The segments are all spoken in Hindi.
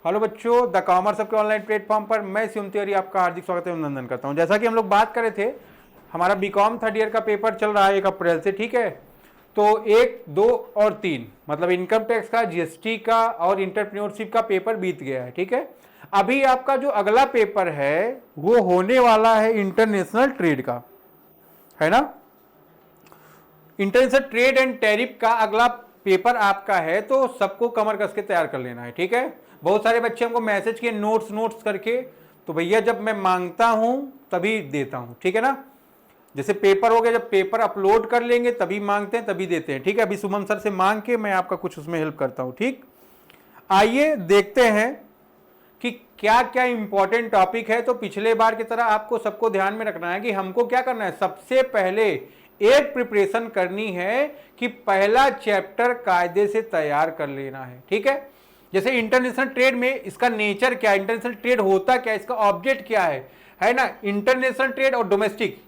हेलो बच्चों, द कॉमर्स के ऑनलाइन प्लेटफॉर्म पर मैं शिवम तिवारी आपका हार्दिक स्वागत एवं अभिनंदन करता हूं। जैसा कि हम लोग बात कर रहे थे, हमारा बीकॉम थर्ड ईयर का पेपर चल रहा है 1 अप्रैल से, ठीक है। तो 1, 2 और 3 मतलब इनकम टैक्स का, जीएसटी का और इंटरप्रेन्योरशिप का पेपर बीत गया है, ठीक है। अभी आपका जो अगला पेपर है वो होने वाला है इंटरनेशनल ट्रेड का, है ना। इंटरनेशनल ट्रेड एंड टैरिफ का अगला पेपर आपका है, तो सबको कमर कस के तैयार कर लेना है, ठीक है। बहुत सारे बच्चे हमको मैसेज किए नोट्स करके, तो भैया जब मैं मांगता हूं तभी देता हूं, ठीक है ना। जैसे पेपर हो गया, जब पेपर अपलोड कर लेंगे तभी मांगते हैं, तभी देते हैं, ठीक है। अभी सुमन सर से मांग के मैं आपका कुछ उसमें हेल्प करता हूं, ठीक। आइए देखते हैं कि क्या क्या इंपॉर्टेंट टॉपिक है। तो पिछले बार की तरह आपको सबको ध्यान में रखना है कि हमको क्या करना है। सबसे पहले एक प्रिपरेशन करनी है कि पहला चैप्टर कायदे से तैयार कर लेना है, ठीक है। जैसे इंटरनेशनल ट्रेड में इसका नेचर क्या है, इंटरनेशनल ट्रेड होता क्या है, इसका ऑब्जेक्ट क्या है ना। इंटरनेशनल ट्रेड और डोमेस्टिक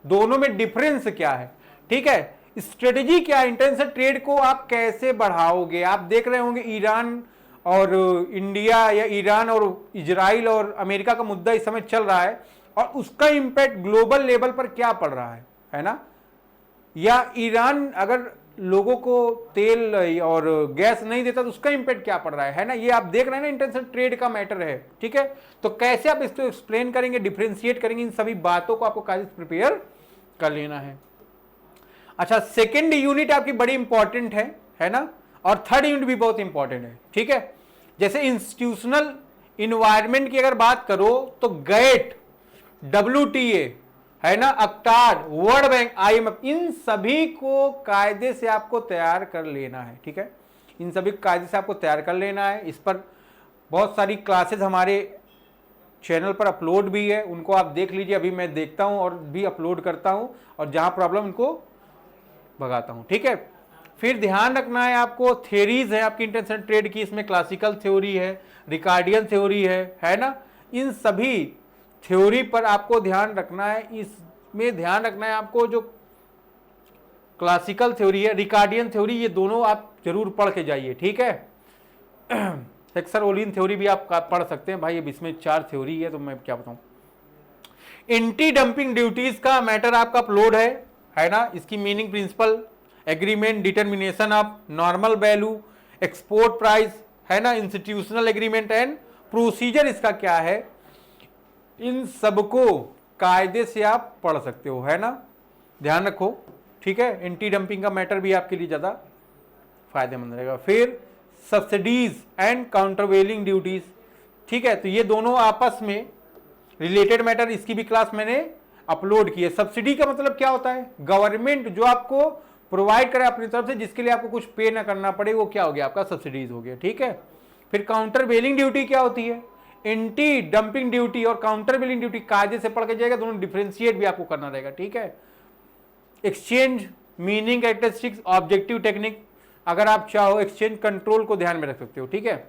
दोनों में डिफरेंस क्या है, ठीक है। स्ट्रेटेजी क्या है, इंटरनेशनल ट्रेड को आप कैसे बढ़ाओगे। आप देख रहे होंगे ईरान और इंडिया या ईरान और इजराइल और अमेरिका का मुद्दा इस समय चल रहा है, और उसका इंपैक्ट ग्लोबल लेवल पर क्या पड़ रहा है ना। या ईरान अगर लोगों को तेल और गैस नहीं देता तो उसका इंपैक्ट क्या पड़ रहा है ना। ये आप देख रहे हैं ना, इंटरनेशनल ट्रेड का मैटर है, ठीक है। तो कैसे आप इसको एक्सप्लेन करेंगे, डिफरेंशिएट करेंगे, इन सभी बातों को आपको कायदे से प्रिपेयर कर लेना है। अच्छा, सेकेंड यूनिट आपकी बड़ी इंपॉर्टेंट है ना। और थर्ड यूनिट भी बहुत इंपॉर्टेंट है, ठीक है। जैसे इंस्टीट्यूशनल इन्वायरमेंट की अगर बात करो तो गैट, WTA है ना, अक्टाड, वर्ल्ड बैंक, IMF, इन सभी को कायदे से आपको तैयार कर लेना है, ठीक है। इन सभी कायदे से आपको तैयार कर लेना है। इस पर बहुत सारी क्लासेस हमारे चैनल पर अपलोड भी है, उनको आप देख लीजिए। अभी मैं देखता हूं और भी अपलोड करता हूं, और जहां प्रॉब्लम उनको भगाता हूं, ठीक है। फिर ध्यान रखना है आपको, थ्योरीज है आपकी इंटरनेशनल ट्रेड की। इसमें क्लासिकल थ्योरी है, रिकार्डियन थ्योरी है ना। इन सभी थ्योरी पर आपको ध्यान रखना है। इसमें ध्यान रखना है आपको जो क्लासिकल थ्योरी है, रिकार्डियन थ्योरी, ये दोनों आप जरूर पढ़ के जाइए, ठीक है। हेक्सर-ओलिन थ्योरी भी आप पढ़ सकते हैं भाई। अब इसमें 4 थ्योरी है तो मैं क्या बताऊं। एंटी डंपिंग ड्यूटीज का मैटर आपका अपलोड है ना। इसकी meaning, principle, agreement, determination of normal value, export price, है ना, इंस्टीट्यूशनल एग्रीमेंट एंड प्रोसीजर इसका क्या है, इन सबको कायदे से आप पढ़ सकते हो, है ना। ध्यान रखो, ठीक है। एंटी डंपिंग का मैटर भी आपके लिए ज्यादा फायदेमंद रहेगा। फिर सब्सिडीज एंड काउंटरवेलिंग ड्यूटीज, ठीक है। तो ये दोनों आपस में रिलेटेड मैटर, इसकी भी क्लास मैंने अपलोड की है। सब्सिडी का मतलब क्या होता है, गवर्नमेंट जो आपको प्रोवाइड करे अपनी तरफ से, जिसके लिए आपको कुछ पे ना करना पड़े, वो क्या हो गया आपका सब्सिडीज हो गया, ठीक है। फिर काउंटर वेलिंग ड्यूटी क्या होती है, एंटी डंपिंग ड्यूटी और काउंटर वेलिंग ड्यूटी कायदे से पढ़ के जाएगा, दोनों डिफरेंशिएट भी आपको करना रहेगा, ठीक है। Exchange meaning, characteristics, objective technique, अगर आप चाहो एक्सचेंज कंट्रोल को ध्यान में रख सकते हो, ठीक है।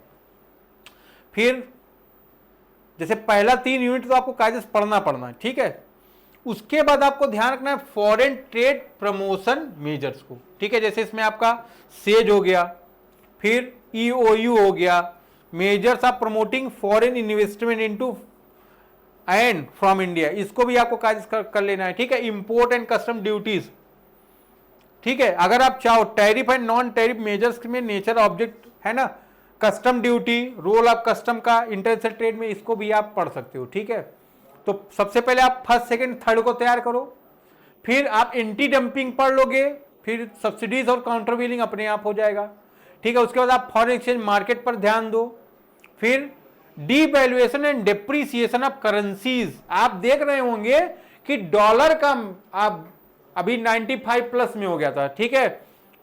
फिर जैसे पहला 3 यूनिट तो आपको कायदे से पढ़ना है, ठीक है। उसके बाद आपको ध्यान रखना है फॉरेन ट्रेड प्रमोशन मेजर्स को, ठीक है। जैसे इसमें आपका सेज हो गया, फिर EOU हो गया, measures of promoting foreign investment into and from India, इसको भी आपको कायदे कर लेना है, ठीक है। इंपोर्ट एंड कस्टम ड्यूटीज, ठीक है। अगर आप चाहो tariff and non tariff measures में नेचर ऑब्जेक्ट, है ना, custom duty, role of custom का इंटरनेशनल ट्रेड में, इसको भी आप पढ़ सकते हो, ठीक है। तो सबसे पहले आप फर्स्ट, सेकंड, थर्ड को तैयार करो, फिर आप एंटी डंपिंग पढ़ लोगे, फिर सब्सिडीज और काउंटरवेलिंग अपने आप हो जाएगा, ठीक है। उसके बाद आप फॉरेन एक्सचेंज मार्केट पर ध्यान दो, फिर devaluation and depreciation of currencies. आप देख रहे होंगे कि डॉलर का आप अभी 95 प्लस में हो गया था, ठीक है।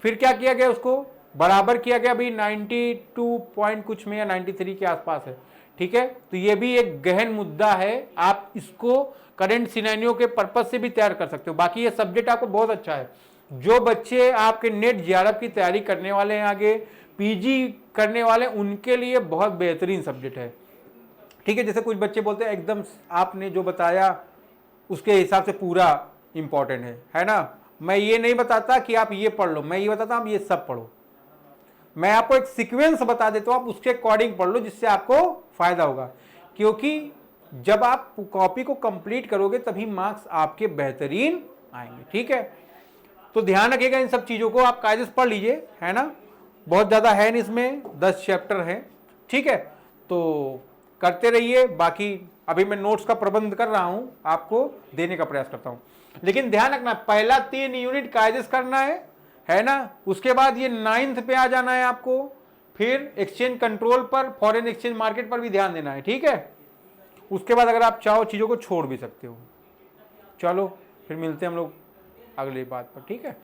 फिर क्या किया गया, उसको बराबर किया गया, अभी 92 पॉइंट कुछ में या 93 के आसपास है, ठीक है। तो ये भी एक गहन मुद्दा है, आप इसको करंट सिनेरियो के पर्पज से भी तैयार कर सकते हो। बाकी ये सब्जेक्ट आपको बहुत अच्छा है। जो बच्चे आपके नेट JRF की तैयारी करने वाले हैं, आगे PG करने वाले, उनके लिए बहुत बेहतरीन सब्जेक्ट है, ठीक है। जैसे कुछ बच्चे बोलते हैं एकदम आपने जो बताया उसके हिसाब से पूरा इंपॉर्टेंट है ना। मैं ये नहीं बताता कि आप ये पढ़ लो, मैं ये बताता हूं आप ये सब पढ़ो। मैं आपको एक सीक्वेंस बता देता हूं, आप उसके अकॉर्डिंग पढ़ लो जिससे आपको फायदा होगा, क्योंकि जब आप कॉपी को कंप्लीट करोगे तभी मार्क्स आपके बेहतरीन आएंगे। ठीक है, तो ध्यान रखिएगा इन सब चीजों को, आप कायदे से पढ़ लीजिए, है ना, बहुत ज्यादा है नहीं इसमें, 10 चैप्टर है। ठीक है, तो करते रहिए। बाकी अभी मैं नोट्स का प्रबंध कर रहा हूं, आपको देने का प्रयास करता हूं, लेकिन ध्यान रखना पहला 3 यूनिट कायदे से करना है ना, उसके बाद ये 9th पे आ जाना है आपको, फिर एक्सचेंज कंट्रोल पर, फॉरेन एक्सचेंज मार्केट पर भी ध्यान देना है। ठीक है, उसके बाद अगर आप चाहो चीजों को छोड़ भी सकते हो। चलो फिर मिलते हैं हम लोग अगली बात पर। ठीक है।